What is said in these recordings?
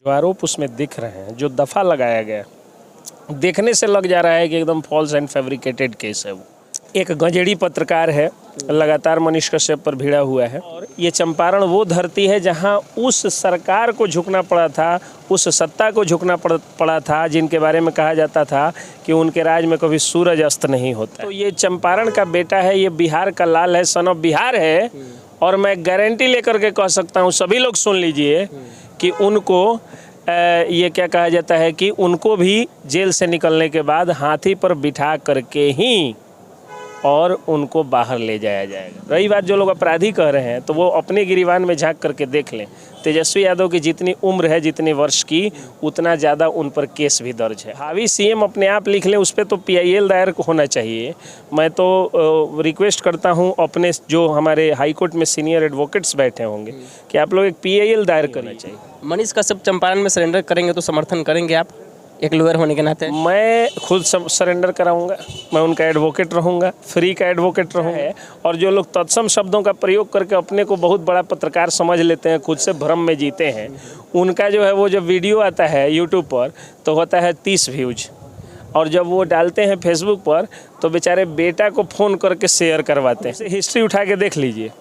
जो आरोप उसमें दिख रहे हैं, जो दफ़ा लगाया गया, देखने से लग जा रहा है कि एकदम फॉल्स एंड फैब्रिकेटेड केस है। वो एक गंजेड़ी पत्रकार है, लगातार मनीष कश्यप पर भिड़ा हुआ है। और ये चंपारण वो धरती है जहां उस सरकार को झुकना पड़ा था, उस सत्ता को झुकना पड़ा था जिनके बारे में कहा जाता था कि उनके राज में कभी सूरज अस्त नहीं होता। तो ये चंपारण का बेटा है, ये बिहार का लाल है, सन ऑफ बिहार है। और मैं गारंटी लेकर के कह सकता हूँ, सभी लोग सुन लीजिए कि उनको ये क्या कहा जाता है कि उनको भी जेल से निकलने के बाद हाथी पर बिठा करके ही और उनको बाहर ले जाया जाएगा। रही बात जो लोग अपराधी कह रहे हैं, तो वो अपने गिरीवान में झांक करके देख लें। तेजस्वी यादव की जितनी उम्र है, जितने वर्ष की, उतना ज़्यादा उन पर केस भी दर्ज है। हावी सीएम अपने आप लिख लें, उस पर तो PIL दायर होना चाहिए। मैं तो रिक्वेस्ट करता हूं अपने जो हमारे हाई कोर्ट में सीनियर एडवोकेट्स बैठे होंगे कि आप लोग एक PIL दायर करना चाहिए। मनीष कश्यप चंपारण में सरेंडर करेंगे तो समर्थन करेंगे आप, एक लॉयर होने के नाते? मैं खुद सरेंडर कराऊंगा, मैं उनका एडवोकेट रहूंगा, फ्री का एडवोकेट रहूंगा। और जो लोग तत्सम शब्दों का प्रयोग करके अपने को बहुत बड़ा पत्रकार समझ लेते हैं, खुद से भ्रम में जीते हैं, उनका जो है वो जब वीडियो आता है यूट्यूब पर तो होता है 30 व्यूज, और जब वो डालते हैं फेसबुक पर तो बेचारे बेटा को फ़ोन करके शेयर करवाते हैं। हिस्ट्री उठा के देख लीजिए।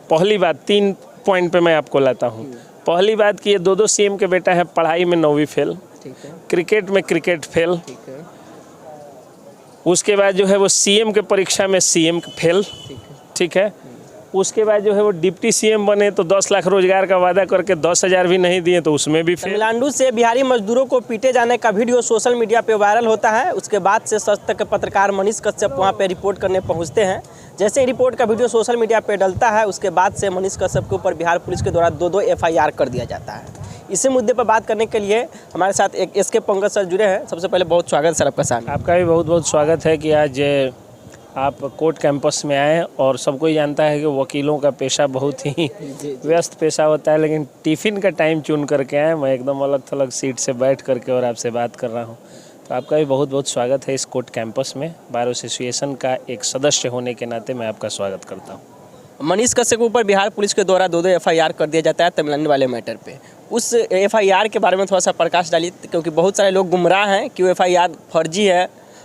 पहली बात, 3 पॉइंट पे मैं आपको लाता हूँ। पहली बात कि ये 2 CM के बेटा है, पढ़ाई में 9वीं फेल, क्रिकेट में क्रिकेट फेल, उसके बाद जो है वो CM के परीक्षा में CM फेल, ठीक है। उसके बाद जो है वो डिप्टी CM बने तो 10 लाख रोजगार का वादा करके 10,000 भी नहीं दिए तो उसमें भी फेल। तमिलनाडु से बिहारी मजदूरों को पीटे जाने का वीडियो सोशल मीडिया पे वायरल होता है। उसके बाद से सच तक के पत्रकार मनीष कश्यप वहां पे रिपोर्ट करने पहुंचते हैं। जैसे ही रिपोर्ट का वीडियो सोशल मीडिया पे डलता है, उसके बाद से मनीष कश्यप के ऊपर बिहार पुलिस के द्वारा 2 FIR कर दिया जाता है। इसी मुद्दे पर बात करने के लिए हमारे साथ एक SK पंकज सर जुड़े हैं। सबसे पहले बहुत स्वागत सर आपका सामने। आपका भी बहुत बहुत स्वागत है कि आज आप कोर्ट कैंपस में आए। और सबको ही जानता है कि वकीलों का पेशा बहुत ही व्यस्त पेशा होता है, लेकिन टिफ़िन का टाइम चुन करके आए। मैं एकदम अलग थलग सीट से बैठ करके और आपसे बात कर रहा हूँ, तो आपका भी बहुत बहुत स्वागत है इस कोर्ट कैंपस में। बार एसोसिएशन का एक सदस्य होने के नाते मैं आपका स्वागत करता हूँ। मनीष कश्यप के ऊपर बिहार पुलिस के द्वारा 2 FIR कर दिया जाता है तमिलनाडु वाले मैटर पे। उस FIR के बारे में थोड़ा सा प्रकाश डालिए, क्योंकि बहुत सारे लोग गुमराह हैं कि वो FIR फर्जी है,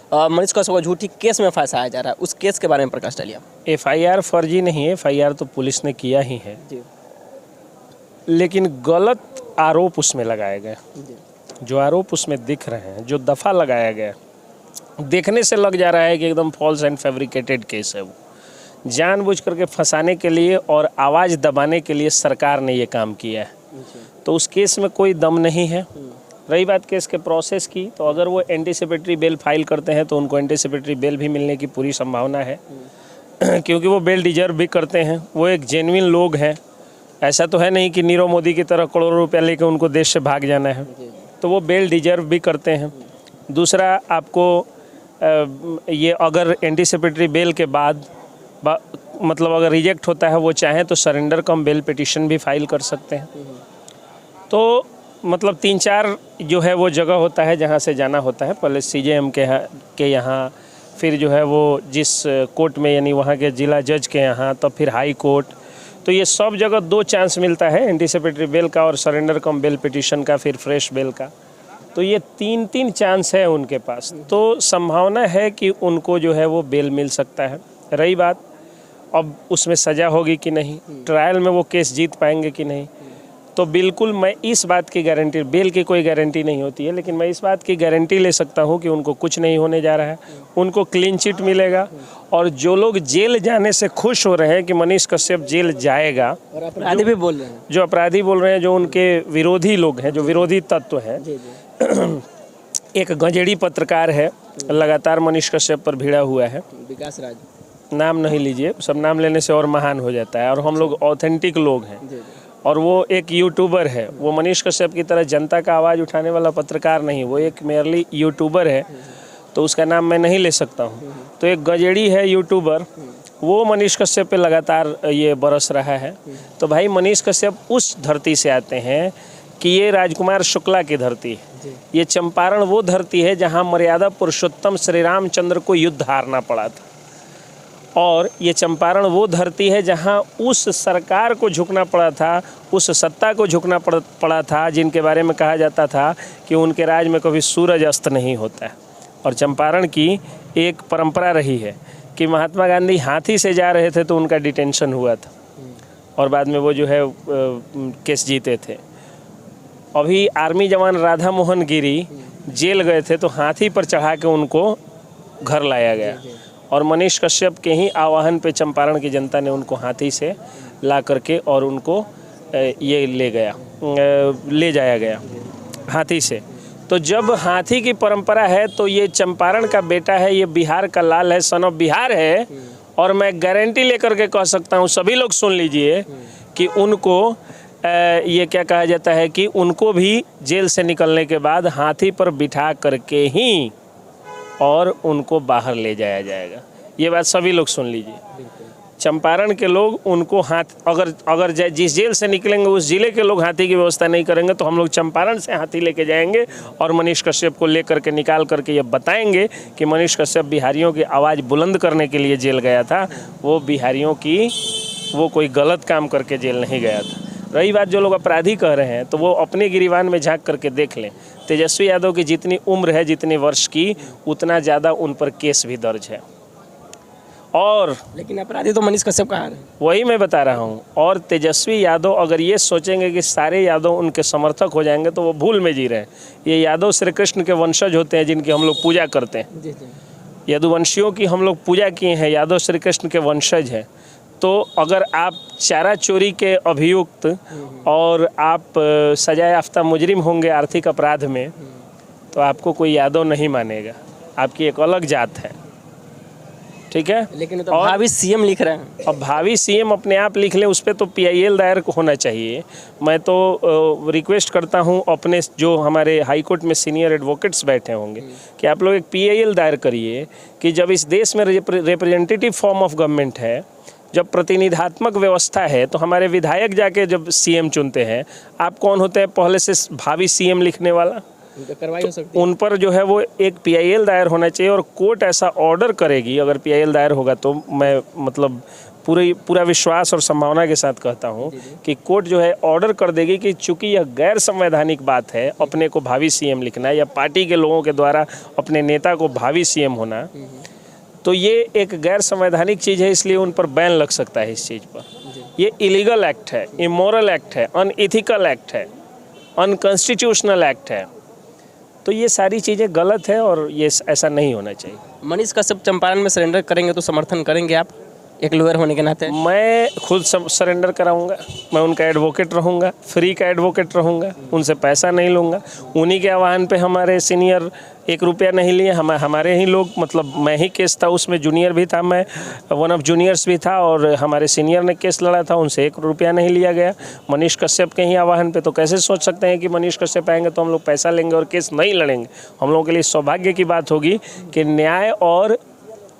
मनीष कश्यप को झूठी केस में फंसाया जा रहा है। उस केस के बारे में प्रकाश डालिए। FIR फर्जी नहीं है, FIR तो पुलिस ने किया ही है जी, लेकिन गलत आरोप उसमें लगाए गए। जो आरोप उसमें दिख रहे हैं, जो दफ़ा लगाया गया, देखने से लग जा रहा है कि एकदम फॉल्स एंड फैब्रिकेटेड केस है। वो जानबूझ करके फंसाने के लिए और आवाज़ दबाने के लिए सरकार ने ये काम किया है। तो उस केस में कोई दम नहीं है। रही बात केस के प्रोसेस की, तो अगर वो एंटीसिपेटरी बेल फाइल करते हैं तो उनको एंटीसिपेटरी बेल भी मिलने की पूरी संभावना है क्योंकि वो बेल डिजर्व भी करते हैं। वो एक जेन्युइन लोग हैं। ऐसा तो है नहीं कि नीरव मोदी की तरह करोड़ों रुपया लेकर उनको देश से भाग जाना है। तो वो बेल डिजर्व भी करते हैं। दूसरा, आपको ये अगर एंटीसिपेटरी बेल के बाद मतलब अगर रिजेक्ट होता है, वो चाहें तो सरेंडर कम बेल पिटिशन भी फाइल कर सकते हैं। तो मतलब 3-4 जो है वो जगह होता है जहाँ से जाना होता है। पहले CJM के यहाँ, फिर जो है वो जिस कोर्ट में यानी वहाँ के जिला जज के यहाँ, तब फिर हाई कोर्ट। तो ये सब जगह 2 चांस मिलता है, एंटीसिपेटरी बेल का और सरेंडर कम बेल पिटिशन का, फिर फ्रेश बेल का। तो ये 3 चांस है उनके पास। तो संभावना है कि उनको जो है वो बेल मिल सकता है। रही बात अब उसमें सज़ा होगी कि नहीं, ट्रायल में वो केस जीत पाएंगे कि नहीं, तो बिल्कुल मैं इस बात की गारंटी, बेल की कोई गारंटी नहीं होती है, लेकिन मैं इस बात की गारंटी ले सकता हूं कि उनको कुछ नहीं होने जा रहा है। उनको क्लीन चिट मिलेगा। और जो लोग जेल जाने से खुश हो रहे हैं कि मनीष कश्यप जेल जाएगा, और अपराधी भी बोल रहे हैं, जो अपराधी बोल रहे हैं, जो उनके विरोधी लोग हैं, जो विरोधी तत्व हैं, एक गंजेड़ी पत्रकार है, लगातार मनीष कश्यप पर भिड़ा हुआ है, विकास राज, नाम नहीं लीजिए, सब नाम लेने से और महान हो जाता है। और हम लोग ऑथेंटिक लोग हैं। और वो एक यूट्यूबर है। वो मनीष कश्यप की तरह जनता का आवाज़ उठाने वाला पत्रकार नहीं, वो एक मेयरली यूट्यूबर है, तो उसका नाम मैं नहीं ले सकता हूँ। तो एक गजेड़ी है यूट्यूबर, वो मनीष कश्यप पे लगातार ये बरस रहा है। तो भाई मनीष कश्यप उस धरती से आते हैं कि ये राजकुमार शुक्ला की धरती है। ये चंपारण वो धरती है जहाँ मर्यादा पुरुषोत्तम श्री रामचंद्र को युद्ध हारना पड़ा था। और ये चंपारण वो धरती है जहाँ उस सरकार को झुकना पड़ा था, उस सत्ता को झुकना पड़ा था जिनके बारे में कहा जाता था कि उनके राज में कभी सूरज अस्त नहीं होता है। और चंपारण की एक परंपरा रही है कि महात्मा गांधी हाथी से जा रहे थे तो उनका डिटेंशन हुआ था और बाद में वो जो है केस जीते थे। अभी आर्मी जवान राधा मोहन गिरी जेल गए थे तो हाथी पर चढ़ा के उनको घर लाया गया और मनीष कश्यप के ही आह्वान पे चंपारण की जनता ने उनको हाथी से ला करके और उनको ये ले जाया गया हाथी से। तो जब हाथी की परंपरा है तो ये चंपारण का बेटा है, ये बिहार का लाल है, सन ऑफ बिहार है। और मैं गारंटी लेकर के कह सकता हूँ, सभी लोग सुन लीजिए कि उनको ये क्या कहा जाता है कि उनको भी जेल से निकलने के बाद हाथी पर बिठा करके ही और उनको बाहर ले जाया जाएगा। ये बात सभी लोग सुन लीजिए। चंपारण के लोग उनको अगर जिस जेल से निकलेंगे उस जिले के लोग हाथी की व्यवस्था नहीं करेंगे तो हम लोग चंपारण से हाथी लेके जाएंगे और मनीष कश्यप को लेकर के निकाल करके ये बताएंगे कि मनीष कश्यप बिहारियों की आवाज़ बुलंद करने के लिए जेल गया था, वो बिहारियों की वो कोई गलत काम करके जेल नहीं गया था। रही बात जो लोग अपराधी कह रहे हैं तो वो अपने गिरीवान में झांक करके देख लें। तेजस्वी यादव की जितनी उम्र है, जितने वर्ष की, उतना ज़्यादा उन पर केस भी दर्ज है। और लेकिन अपराधी तो मनीष कश्यप कहा है। वही मैं बता रहा हूँ। और तेजस्वी यादव अगर ये सोचेंगे कि सारे यादव उनके समर्थक हो जाएंगे तो वो भूल में जी रहे हैं। ये यादव श्री कृष्ण के वंशज होते हैं जिनकी हम लोग पूजा करते हैं। जी जी। यदुवंशियों की हम लोग पूजा किए हैं, यादव श्री कृष्ण के वंशज हैं। तो अगर आप चारा चोरी के अभियुक्त और आप सजा याफ्ता मुजरिम होंगे आर्थिक अपराध में तो आपको कोई यादव नहीं मानेगा, आपकी एक अलग जात है, ठीक है। लेकिन तो भावी सीएम लिख रहे हैं। अब भावी सीएम अपने आप लिख लें, उस पर तो PIL दायर होना चाहिए। मैं तो रिक्वेस्ट करता हूं अपने जो हमारे हाई कोर्ट में सीनियर एडवोकेट्स बैठे होंगे कि आप लोग एक PIL दायर करिए कि जब इस देश में रिप्रेजेंटेटिव फॉर्म ऑफ गवर्नमेंट है, जब प्रतिनिधात्मक व्यवस्था है, तो हमारे विधायक जाके जब CM चुनते हैं, आप कौन होते हैं पहले से भावी CM लिखने वाला? कार्रवाई हो सकती है। उन पर जो है वो एक PIL दायर होना चाहिए और कोर्ट ऐसा ऑर्डर करेगी। अगर PIL दायर होगा तो मैं मतलब पूरा विश्वास और संभावना के साथ कहता हूँ कि कोर्ट जो है ऑर्डर कर देगी कि चूंकि यह गैर संवैधानिक बात है अपने को भावी CM लिखना या पार्टी के लोगों के द्वारा अपने नेता को भावी CM होना, तो ये एक गैर संवैधानिक चीज़ है, इसलिए उन पर बैन लग सकता है इस चीज़ पर। ये इलीगल एक्ट है, इमोरल एक्ट है, अनइथिकल एक्ट है, अनकॉन्स्टिट्यूशनल एक्ट है। तो ये सारी चीज़ें गलत है और ये ऐसा नहीं होना चाहिए। मनीष कश्यप चंपारण में सरेंडर करेंगे तो समर्थन करेंगे आप एक लॉयर होने के नाते? मैं खुद सरेंडर कराऊंगा, मैं उनका एडवोकेट रहूंगा, फ्री का एडवोकेट रहूंगा, उनसे पैसा नहीं लूँगा। उन्हीं के आह्वान पे हमारे सीनियर 1 रुपया नहीं लिए, हमारे ही लोग, मतलब मैं ही केस था उसमें, जूनियर भी था, मैं वन ऑफ जूनियर्स भी था और हमारे सीनियर ने केस लड़ा था, उनसे 1 रुपया नहीं लिया गया। मनीष कश्यप के ही आह्वान पे, तो कैसे सोच सकते हैं कि मनीष कश्यप आएंगे तो हम लोग पैसा लेंगे और केस नहीं लड़ेंगे? हम लोगों के लिए सौभाग्य की बात होगी कि न्याय और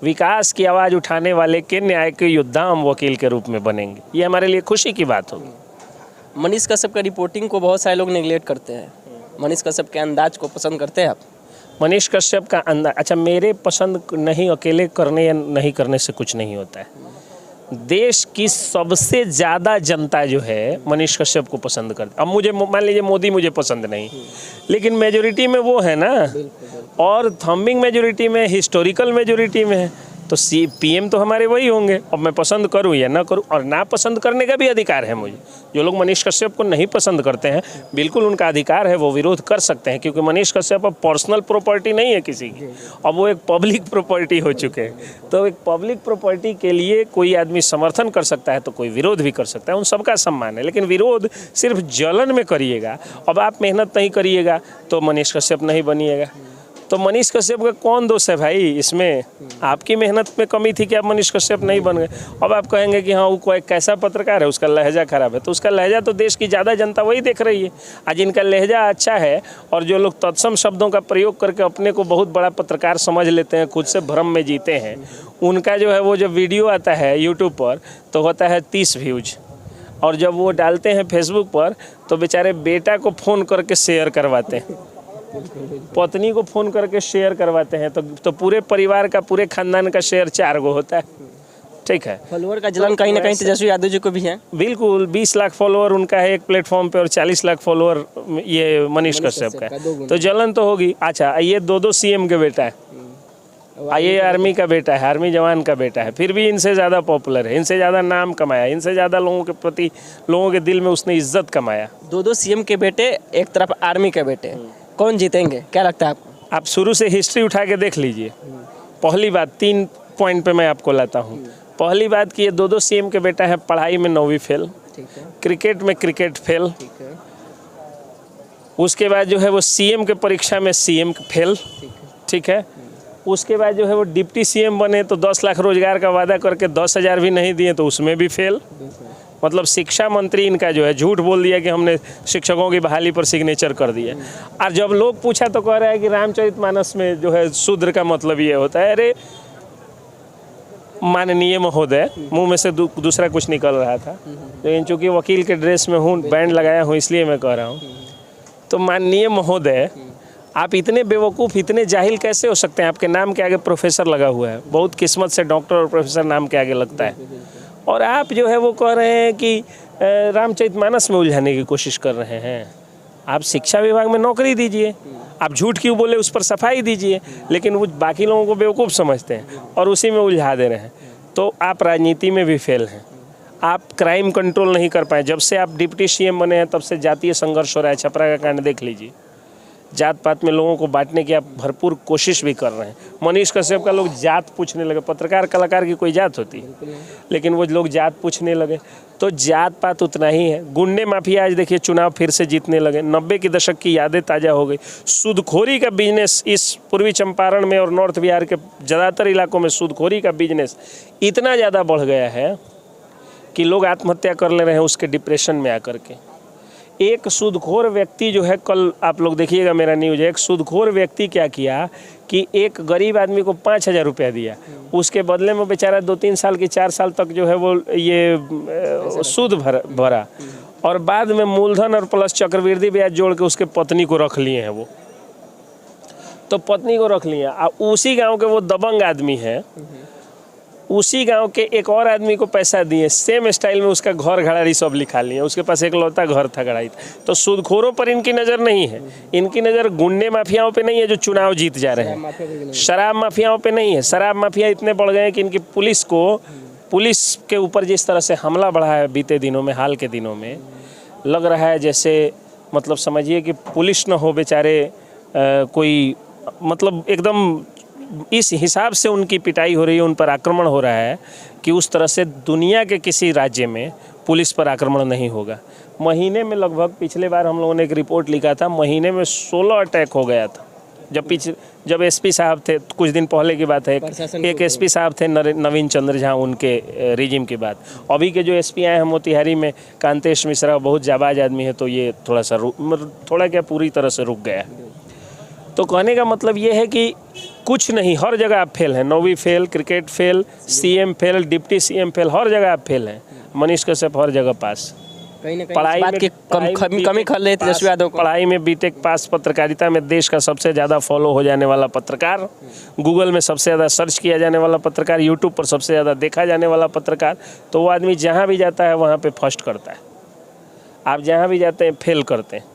विकास की आवाज़ उठाने वाले के न्याय के योद्धा हम वकील के रूप में बनेंगे। ये हमारे लिए खुशी की बात होगी। मनीष कश्यप का रिपोर्टिंग को बहुत सारे लोग नेगलेक्ट करते हैं, मनीष कश्यप के अंदाज को पसंद करते हैं आप? मनीष कश्यप का अंदाज, अच्छा, मेरे पसंद नहीं, अकेले करने या नहीं करने से कुछ नहीं होता है। देश की सबसे ज़्यादा जनता जो है मनीष कश्यप को पसंद करती। अब मुझे मान लीजिए मोदी मुझे पसंद नहीं, लेकिन मेजोरिटी में वो है ना, और थंबिंग मेजोरिटी में, हिस्टोरिकल मेजोरिटी में है, तो PM तो हमारे वही होंगे। अब मैं पसंद करूं या ना करूं, और ना पसंद करने का भी अधिकार है मुझे। जो लोग मनीष कश्यप को नहीं पसंद करते हैं, बिल्कुल उनका अधिकार है, वो विरोध कर सकते हैं, क्योंकि मनीष कश्यप अब पर्सनल प्रॉपर्टी नहीं है किसी की, अब वो एक पब्लिक प्रॉपर्टी हो चुके हैं। तो एक पब्लिक प्रॉपर्टी के लिए कोई आदमी समर्थन कर सकता है तो कोई विरोध भी कर सकता है, उन सबका सम्मान है। लेकिन विरोध सिर्फ जलन में करिएगा, अब आप मेहनत नहीं करिएगा तो मनीष कश्यप नहीं बनिएगा। तो मनीष कश्यप का कौन दोष है भाई इसमें? आपकी मेहनत में कमी थी कि आप मनीष कश्यप नहीं बन गए। अब आप कहेंगे कि हाँ वो कोई कैसा पत्रकार है, उसका लहजा खराब है, तो उसका लहजा तो देश की ज़्यादा जनता वही देख रही है। आज इनका लहजा अच्छा है और जो लोग तत्सम शब्दों का प्रयोग करके अपने को बहुत बड़ा पत्रकार समझ लेते हैं, खुद से भ्रम में जीते हैं, उनका जो है वो जब वीडियो आता है यूट्यूब पर तो होता है 30 व्यूज, और जब वो डालते हैं फेसबुक पर तो बेचारे बेटा को फ़ोन करके शेयर करवाते हैं, पत्नी को फ़ोन करके शेयर करवाते हैं, तो पूरे परिवार का, पूरे खानदान का शेयर 4 गो होता है। ठीक है। फॉलोअर का जलन कहीं ना कहीं तेजस्वी यादव जी को भी है। बिल्कुल 20 लाख फॉलोअर उनका है एक प्लेटफॉर्म पे और 40 लाख फॉलोअर ये मनीष कश्यप का है, तो जलन तो होगी। अच्छा, ये दो सीएम के बेटा है, ये आर्मी का बेटा है, आर्मी जवान का बेटा है, फिर भी इनसे ज़्यादा पॉपुलर है, इनसे ज़्यादा नाम कमाया, इनसे ज़्यादा लोगों के प्रति, लोगों के दिल में उसने इज्जत कमाया। दो सीएम के बेटे, एक तरफ आर्मी के बेटे, कौन जीतेंगे, क्या लगता है आपको? आप शुरू से हिस्ट्री उठा के देख लीजिए। पहली बात 3 पॉइंट पे मैं आपको लाता हूँ। पहली बात कि ये दो सीएम के बेटा है, पढ़ाई में 9वीं फेल, क्रिकेट में क्रिकेट फेल, उसके बाद जो है वो सीएम के परीक्षा में सीएम फेल, ठीक है। उसके बाद जो है वो डिप्टी सीएम बने तो 10 लाख रोजगार का वादा करके 10,000 भी नहीं दिए तो उसमें भी फेल। मतलब शिक्षा मंत्री इनका जो है झूठ बोल दिया कि हमने शिक्षकों की बहाली पर सिग्नेचर कर दिया। और जब लोग पूछा तो कह रहा है कि रामचरितमानस में जो है शूद्र का मतलब ये होता है। अरे माननीय महोदय, मुंह में से दूसरा कुछ निकल रहा था, लेकिन चूंकि वकील के ड्रेस में हूँ, बैंड लगाया हूँ, इसलिए मैं कह रहा हूँ। तो माननीय महोदय, आप इतने बेवकूफ़, इतने जाहिल कैसे हो सकते हैं? आपके नाम के आगे प्रोफेसर लगा हुआ है, बहुत किस्मत से डॉक्टर और प्रोफेसर नाम के आगे लगता है, और आप जो है वो कह रहे हैं कि रामचरितमानस में उलझाने की कोशिश कर रहे हैं। आप शिक्षा विभाग में नौकरी दीजिए, आप झूठ क्यों बोले उस पर सफाई दीजिए, लेकिन वो बाकी लोगों को बेवकूफ़ समझते हैं और उसी में उलझा दे रहे हैं। तो आप राजनीति में भी फेल हैं, आप क्राइम कंट्रोल नहीं कर पाए। जब से आप डिप्टी सीएम बने हैं तब से जातीय संघर्ष हो रहा है। छपरा का कांड देख लीजिए, जात पात में लोगों को बांटने की आप भरपूर कोशिश भी कर रहे हैं। मनीष कश्यप का लोग जात पूछने लगे, पत्रकार कलाकार की कोई जात होती है, लेकिन वो लोग जात पूछने लगे। तो जात पात उतना ही है। गुंडे माफिया आज देखिए चुनाव फिर से जीतने लगे। 90 के दशक की यादें ताज़ा हो गई। सूदखोरी का बिजनेस इस पूर्वी चंपारण में और नॉर्थ बिहार के ज़्यादातर इलाकों में सूदखोरी का बिजनेस इतना ज़्यादा बढ़ गया है कि लोग आत्महत्या कर ले रहे हैं उसके डिप्रेशन में आकर के। एक सूदखोर व्यक्ति जो है, कल आप लोग देखिएगा मेरा न्यूज़, एक सूदखोर व्यक्ति क्या किया कि एक गरीब आदमी को 5,000 रुपया दिया, उसके बदले में बेचारा 2-3 साल की 4 साल तक जो है वो ये सूद भरा, और बाद में मूलधन और प्लस चक्रवृद्धि ब्याज जोड़ के उसके पत्नी को रख लिए हैं। वो तो पत्नी को रख लिए, उसी गाँव के वो दबंग आदमी है, उसी गांव के एक और आदमी को पैसा दिए, सेम स्टाइल में उसका घर घड़ारी सब लिखा लिए, उसके पास एक लौता घर था घड़ाई। तो सूदखोरों पर इनकी नज़र नहीं है, इनकी नज़र गुंडे माफियाओं पे नहीं है जो चुनाव जीत जा रहे हैं, शराब माफियाओं पे नहीं है। शराब माफिया इतने बढ़ गए हैं कि इनकी पुलिस के ऊपर जिस तरह से हमला बढ़ा है बीते दिनों में, हाल के दिनों में, लग रहा है जैसे मतलब समझिए कि पुलिस न हो बेचारे, कोई मतलब एकदम इस हिसाब से उनकी पिटाई हो रही है, उन पर आक्रमण हो रहा है कि उस तरह से दुनिया के किसी राज्य में पुलिस पर आक्रमण नहीं होगा। महीने में लगभग, पिछले बार हम लोगों ने एक रिपोर्ट लिखा था, महीने में 16 अटैक हो गया था। जब एसपी साहब थे, कुछ दिन पहले की बात है, एक एसपी साहब थे नवीन चंद्र झा, उनके रिजिम की बात। अभी के जो एसपी आए हैं मोतिहारी में, कांतेश मिश्रा, बहुत जाबाज आदमी है, तो ये थोड़ा क्या पूरी तरह से रुक गया है। तो कहने का मतलब ये है कि कुछ नहीं, हर जगह आप फेल हैं। 9वीं fail, cricket fail, CM fail, deputy CM fail, हर जगह आप फेल हैं। मनीष कश्यप हर जगह पास। कहीं ना कहीं पढ़ाई में कमी कर ले तेजस्वी यादव को। पढ़ाई में बीटेक पास, पत्रकारिता में देश का सबसे ज़्यादा फॉलो हो जाने वाला पत्रकार, गूगल में सबसे ज़्यादा सर्च किया जाने वाला पत्रकार, यूट्यूब पर सबसे ज़्यादा देखा जाने वाला पत्रकार, तो वो आदमी जहाँ भी जाता है वहाँ पे फर्स्ट करता है। आप जहाँ भी जाते हैं फेल करते हैं,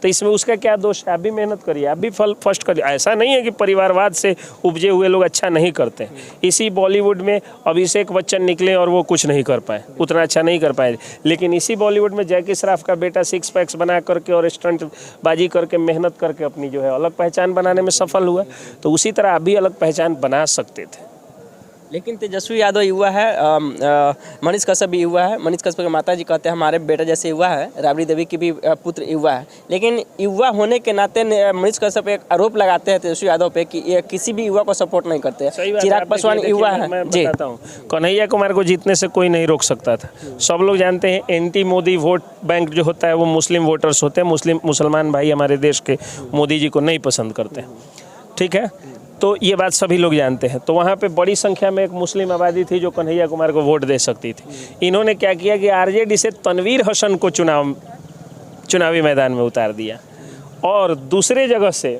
तो इसमें उसका क्या दोष है? आप भी मेहनत करिए, आप भी फर्स्ट करिए। ऐसा नहीं है कि परिवारवाद से उपजे हुए लोग अच्छा नहीं करते। इसी बॉलीवुड में अभिषेक बच्चन निकले और वो कुछ नहीं कर पाए, उतना अच्छा नहीं कर पाए, लेकिन इसी बॉलीवुड में जैकी श्रॉफ का बेटा 6 पैक्स बना करके और स्टंट बाजी करके मेहनत करके अपनी जो है अलग पहचान बनाने में सफल हुआ। तो उसी तरह आप भी अलग पहचान बना सकते थे। लेकिन तेजस्वी यादव युवा है, मनीष कश्यप भी युवा है। मनीष कश्यप के माता जी कहते हैं हमारे बेटा जैसे युवा है, राबड़ी देवी की भी पुत्र युवा है। लेकिन युवा होने के नाते मनीष कश्यप एक आरोप लगाते हैं तेजस्वी यादव पे कि ये किसी भी युवा को सपोर्ट नहीं करते। चिराग पासवान युवा है। मैं बताता हूँ, कन्हैया कुमार को जीतने से कोई नहीं रोक सकता था। सब लोग जानते हैं एंटी मोदी वोट बैंक जो होता है वो मुस्लिम वोटर्स होते हैं। मुसलमान भाई हमारे देश के मोदी जी को नहीं पसंद करते, ठीक है, तो ये बात सभी लोग जानते हैं। तो वहाँ पे बड़ी संख्या में एक मुस्लिम आबादी थी जो कन्हैया कुमार को वोट दे सकती थी। इन्होंने क्या किया कि आरजेडी से तनवीर हसन को चुनावी मैदान में उतार दिया, और दूसरे जगह से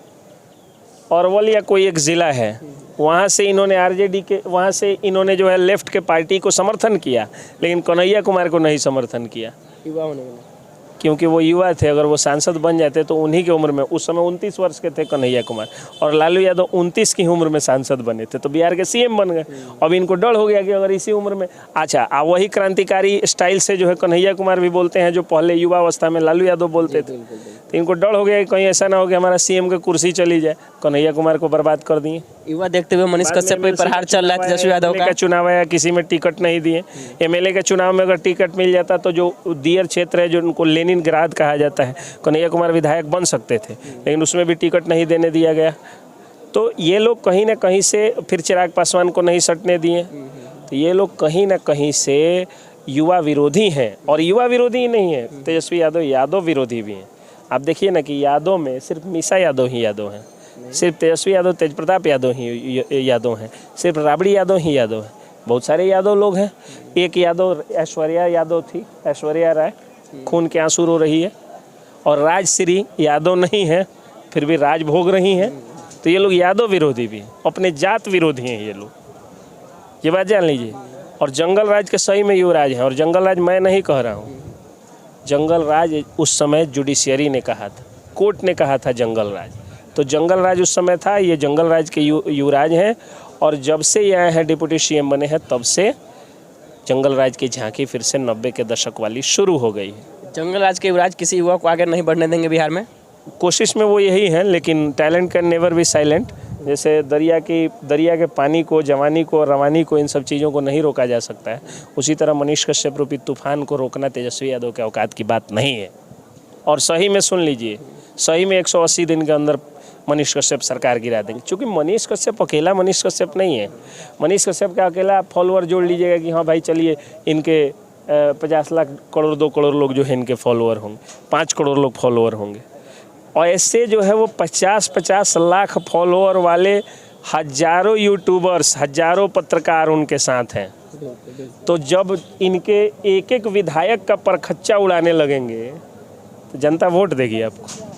अरवल या कोई एक ज़िला है वहाँ से इन्होंने आरजेडी के, वहाँ से इन्होंने जो है लेफ्ट के पार्टी को समर्थन किया, लेकिन कन्हैया कुमार को नहीं समर्थन किया, युवा होने वाले। क्योंकि वो युवा थे। अगर वो सांसद बन जाते तो उन्हीं की उम्र में, उस समय 29 वर्ष के थे कन्हैया कुमार, और लालू यादव 29 की उम्र में सांसद बने थे, तो बिहार के सीएम बन गए। अब इनको डर हो गया कि अगर इसी उम्र में, अच्छा वही क्रांतिकारी स्टाइल से जो है कन्हैया कुमार भी बोलते हैं जो पहले युवा अवस्था में लालू यादव बोलते थे, तो इनको डर हो गया कि कहीं ऐसा ना हो कि हमारा सीएम की कुर्सी चली जाए। कन्हैया कुमार को बर्बाद कर दिए। युवा देखते हुए मनीष कश्यप पे प्रहार चल रहा है तेजस्वी यादव का चुनाव आया, किसी में टिकट नहीं दिए। एमएलए के चुनाव में अगर टिकट मिल जाता तो जो दियर क्षेत्र है, जो उनको लेनिनग्राद कहा जाता है, कन्हैया कुमार विधायक बन सकते थे, लेकिन उसमें भी टिकट नहीं देने दिया गया। तो ये लोग कहीं ना कहीं से, फिर चिराग पासवान को नहीं सटने दिए, तो ये लोग कहीं ना कहीं से युवा विरोधी हैं। और युवा विरोधी ही नहीं है तेजस्वी यादव, यादव विरोधी भी हैं। आप देखिए ना कि यादव में सिर्फ मीसा यादव ही यादव हैं, सिर्फ तेजस्वी यादव, तेज प्रताप यादव ही यादव हैं, सिर्फ राबड़ी यादव ही यादव हैं। बहुत सारे यादव लोग हैं। एक यादव ऐश्वर्या यादव थी, ऐश्वर्या राय, खून के आंसू रो रही है, और राजश्री यादव नहीं है, फिर भी राज भोग रही हैं। तो ये लोग यादव विरोधी भी हैं, अपने जात विरोधी हैं ये लोग, ये बात जान लीजिए। और जंगल राज के सही में युवराज हैं, और जंगल राज मैं नहीं कह रहा हूँ, जंगल राज उस समय जुडिशियरी ने कहा था, कोर्ट ने कहा था जंगल राज, तो जंगल राज उस समय था, ये जंगल राज के युवराज हैं। और जब से ये आए हैं डिप्टी सीएम बने हैं, तब से जंगल राज की झांकी फिर से 90 के दशक वाली शुरू हो गई है। जंगल राज के युवराज किसी युवा को आगे नहीं बढ़ने देंगे बिहार में। कोशिश में वो यही है, लेकिन talent can never be silent. जैसे दरिया के पानी को, जवानी को, रवानी को, इन सब चीज़ों को नहीं रोका जा सकता है, उसी तरह मनीष कश्यप रूपी तूफान को रोकना तेजस्वी यादव के औकात की बात नहीं है। और सही में सुन लीजिए, सही में 180 दिन के अंदर मनीष कश्यप सरकार गिरा देंगे। क्योंकि मनीष कश्यप अकेला मनीष कश्यप नहीं है। मनीष कश्यप का अकेला फॉलोअर जोड़ लीजिएगा कि हाँ भाई चलिए इनके 50 लाख करोड़ 2 करोड़ लोग जो है इनके फॉलोअर होंगे, 5 करोड़ लोग फॉलोअर होंगे, और ऐसे जो है वो 50-50 लाख फॉलोअर वाले हजारों यूट्यूबर्स, हजारों पत्रकार उनके साथ हैं। तो जब इनके एक एक विधायक का परखच्चा उड़ाने लगेंगे तो जनता वोट देगी आपको,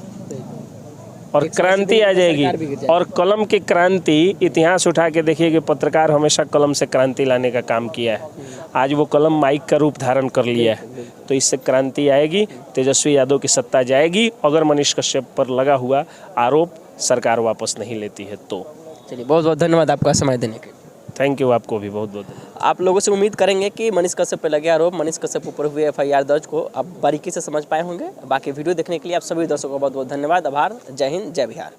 और क्रांति आ जाएगी। और कलम की क्रांति, इतिहास उठा के देखिए कि पत्रकार हमेशा कलम से क्रांति लाने का काम किया है। आज वो कलम माइक का रूप धारण कर लिया है, तो इससे क्रांति आएगी, तेजस्वी यादव की सत्ता जाएगी, अगर मनीष कश्यप पर लगा हुआ आरोप सरकार वापस नहीं लेती है तो। चलिए, बहुत बहुत धन्यवाद आपका समय देने के लिए। थैंक यू, आपको भी बहुत बहुत धन्यवाद। आप लोगों से उम्मीद करेंगे कि मनीष कश्यप पर लगे आरोप, मनीष कश्यप ऊपर हुए FIR दर्ज को आप बारीकी से समझ पाए होंगे। बाकी वीडियो देखने के लिए आप सभी दर्शकों का बहुत बहुत धन्यवाद, आभार। जय हिंद, जय बिहार।